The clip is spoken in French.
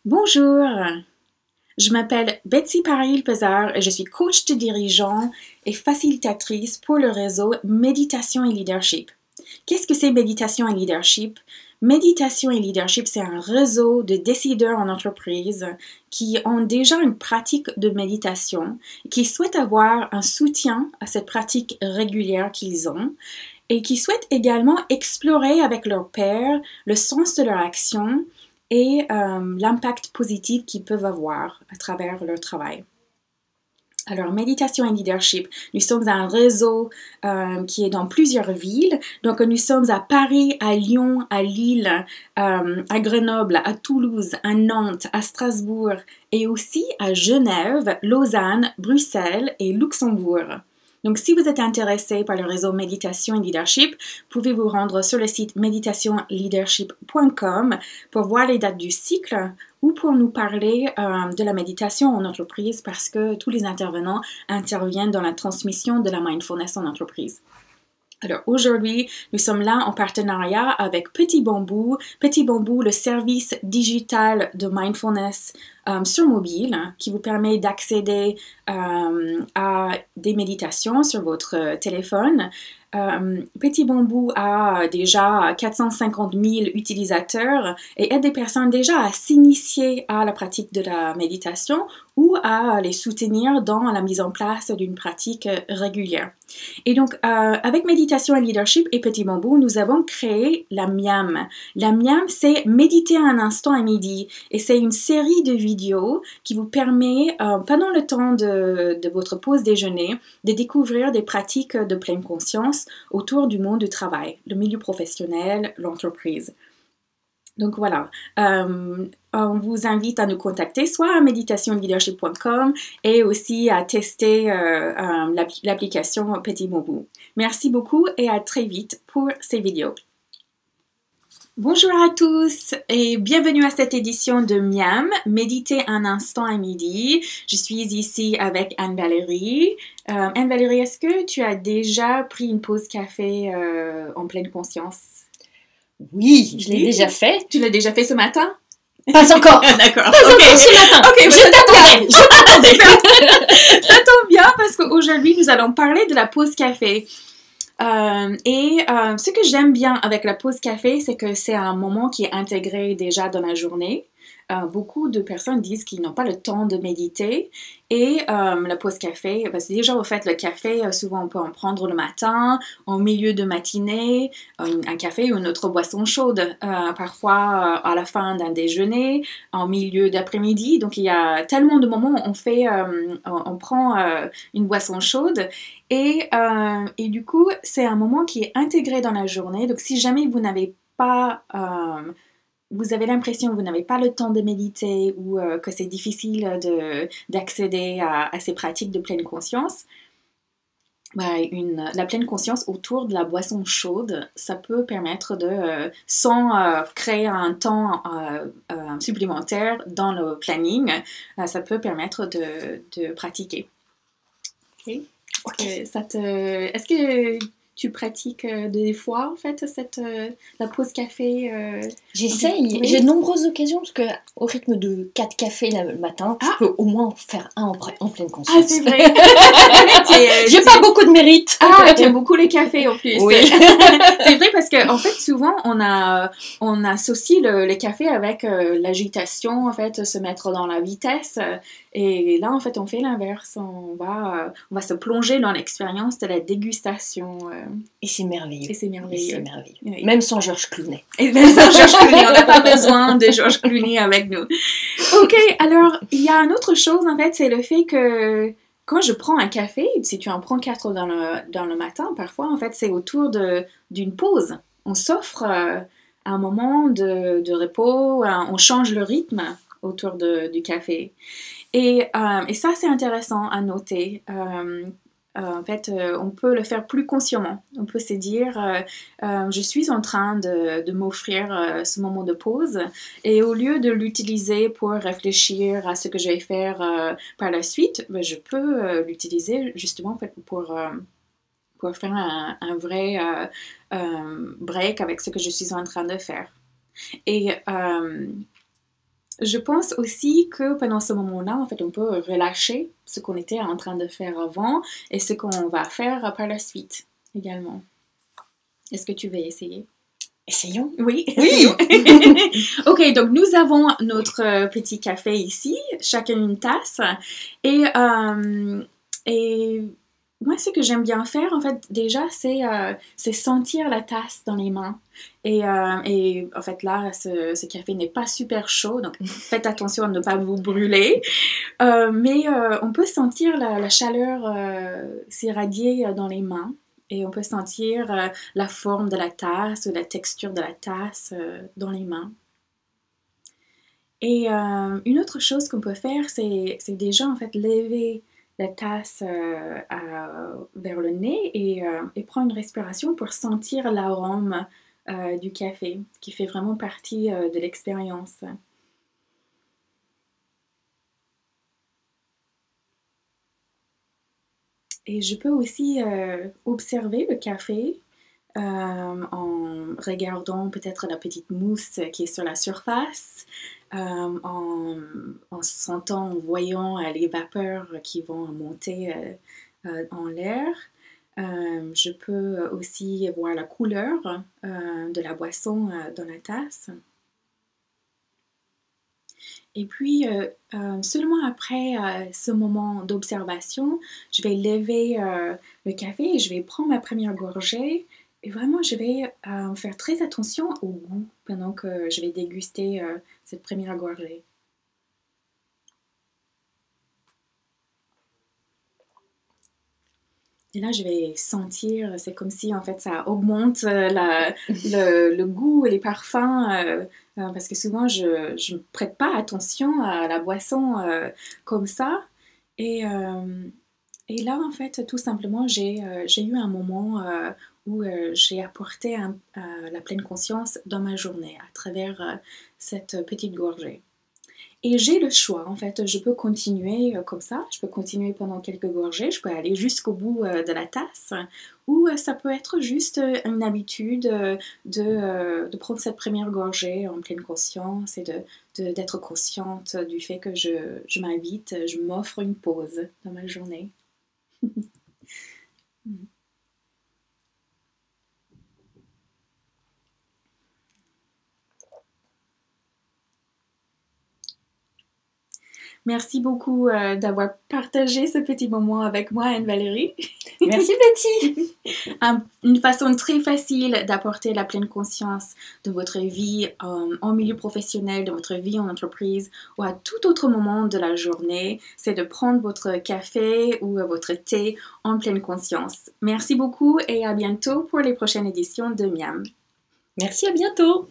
Bonjour, je m'appelle Betsy Paril-Pesard et je suis coach de dirigeants et facilitatrice pour le réseau Méditation et Leadership. Qu'est-ce que c'est Méditation et Leadership? Méditation et Leadership, c'est un réseau de décideurs en entreprise qui ont déjà une pratique de méditation, qui souhaitent avoir un soutien à cette pratique régulière qu'ils ont et qui souhaitent également explorer avec leurs pairs le sens de leur action et l'impact positif qu'ils peuvent avoir à travers leur travail. Alors, Méditation et Leadership, nous sommes un réseau qui est dans plusieurs villes. Donc, nous sommes à Paris, à Lyon, à Lille, à Grenoble, à Toulouse, à Nantes, à Strasbourg et aussi à Genève, Lausanne, Bruxelles et Luxembourg. Donc, si vous êtes intéressé par le réseau Méditation et Leadership, pouvez vous rendre sur le site meditationleadership.com pour voir les dates du cycle ou pour nous parler de la méditation en entreprise parce que tous les intervenants interviennent dans la transmission de la mindfulness en entreprise. Alors aujourd'hui, nous sommes là en partenariat avec Petit Bambou. Petit Bambou, le service digital de mindfulness sur mobile qui vous permet d'accéder à des méditations sur votre téléphone. Petit Bambou a déjà 450 000 utilisateurs et aide des personnes déjà à s'initier à la pratique de la méditation ou à les soutenir dans la mise en place d'une pratique régulière. Et donc, avec Méditation et Leadership et Petit Bambou, nous avons créé la Miam. La Miam, c'est méditer un instant à midi et c'est une série de vidéos qui vous permet, pendant le temps de votre pause déjeuner, de découvrir des pratiques de pleine conscience autour du monde du travail, le milieu professionnel, l'entreprise. Donc voilà, on vous invite à nous contacter soit à meditationleadership.com et aussi à tester l'application Petit Bambou. Merci beaucoup et à très vite pour ces vidéos. Bonjour à tous et bienvenue à cette édition de Miam, Méditer un instant à midi. Je suis ici avec Anne-Valérie. Anne-Valérie, est-ce que tu as déjà pris une pause café en pleine conscience? Oui, je l'ai déjà fait. Tu l'as déjà fait ce matin? Pas encore. D'accord. Pas encore ce matin. Ok, je t'attendais. Ça tombe bien parce qu'aujourd'hui, nous allons parler de la pause café. Ce que j'aime bien avec la pause café, c'est que c'est un moment qui est intégré déjà dans la journée. Beaucoup de personnes disent qu'ils n'ont pas le temps de méditer et la pause café, c'est déjà au fait le café, souvent on peut en prendre le matin, en milieu de matinée, un café ou une autre boisson chaude, parfois à la fin d'un déjeuner, en milieu d'après-midi. Donc il y a tellement de moments où on prend une boisson chaude et du coup c'est un moment qui est intégré dans la journée. Donc si jamais vous n'avez pas vous avez l'impression que vous n'avez pas le temps de méditer ou que c'est difficile d'accéder à ces pratiques de pleine conscience, la pleine conscience autour de la boisson chaude, ça peut permettre sans créer un temps supplémentaire dans le planning, ça peut permettre de pratiquer. Ok. Est-ce que tu pratiques des fois, en fait, la pause café J'essaye. Oui. J'ai de nombreuses occasions parce que au rythme de 4 cafés le matin, je peux au moins en faire un en pleine conscience. Ah, c'est vrai. J'ai pas beaucoup de mérite. Ah, tu aimes beaucoup les cafés en plus. Oui. C'est vrai parce qu'en fait, souvent, on associe le café avec l'agitation, en fait, se mettre dans la vitesse. Et là, en fait, on fait l'inverse. On va se plonger dans l'expérience de la dégustation. Et c'est merveilleux. Et c'est merveilleux. Oui. Même sans Georges Clooney. Et même sans Georges Clooney, on n'a pas besoin de Georges Clooney avec nous. Ok, alors, il y a une autre chose, en fait, c'est le fait que quand je prends un café, si tu en prends 4 dans le matin, parfois, en fait, c'est autour d'une pause. On s'offre un moment de repos, on change le rythme autour du café. Et ça, c'est intéressant à noter. En fait, on peut le faire plus consciemment. On peut se dire, je suis en train de m'offrir ce moment de pause et au lieu de l'utiliser pour réfléchir à ce que je vais faire par la suite, je peux l'utiliser justement pour faire un vrai break avec ce que je suis en train de faire. Et Je pense aussi que pendant ce moment-là, en fait, on peut relâcher ce qu'on était en train de faire avant et ce qu'on va faire par la suite également. Est-ce que tu veux essayer? Essayons. Oui, essayons. Ok, donc nous avons notre petit café ici, chacun une tasse. Et moi, ce que j'aime bien faire, en fait, déjà, c'est sentir la tasse dans les mains. Et en fait, là, ce café n'est pas super chaud, donc faites attention à ne pas vous brûler. Mais on peut sentir la chaleur s'irradier dans les mains. Et on peut sentir la forme de la tasse ou la texture de la tasse dans les mains. Et une autre chose qu'on peut faire, c'est déjà en fait lever la tasse vers le nez et prendre une respiration pour sentir l'arôme du café, qui fait vraiment partie de l'expérience. Et je peux aussi observer le café en regardant peut-être la petite mousse qui est sur la surface, en sentant, en voyant les vapeurs qui vont monter en l'air. Je peux aussi voir la couleur de la boisson dans la tasse. Et puis, seulement après ce moment d'observation, je vais lever le café et je vais prendre ma première gorgée. Et vraiment, je vais faire très attention au goût pendant que je vais déguster cette première gorgée. Et là, je vais sentir, c'est comme si en fait ça augmente le goût et les parfums, parce que souvent je ne prête pas attention à la boisson comme ça. Et, et là, en fait, tout simplement, j'ai eu un moment où j'ai apporté la pleine conscience dans ma journée à travers cette petite gorgée. Et j'ai le choix, en fait, je peux continuer comme ça, je peux continuer pendant quelques gorgées, je peux aller jusqu'au bout de la tasse, ou ça peut être juste une habitude de prendre cette première gorgée en pleine conscience et d'être consciente du fait que je m'invite, je m'offre une pause dans ma journée. Merci beaucoup d'avoir partagé ce petit moment avec moi, Anne-Valérie. Merci Betty. Une façon très facile d'apporter la pleine conscience de votre vie en milieu professionnel, de votre vie en entreprise ou à tout autre moment de la journée, c'est de prendre votre café ou votre thé en pleine conscience. Merci beaucoup et à bientôt pour les prochaines éditions de Miam. Merci, à bientôt.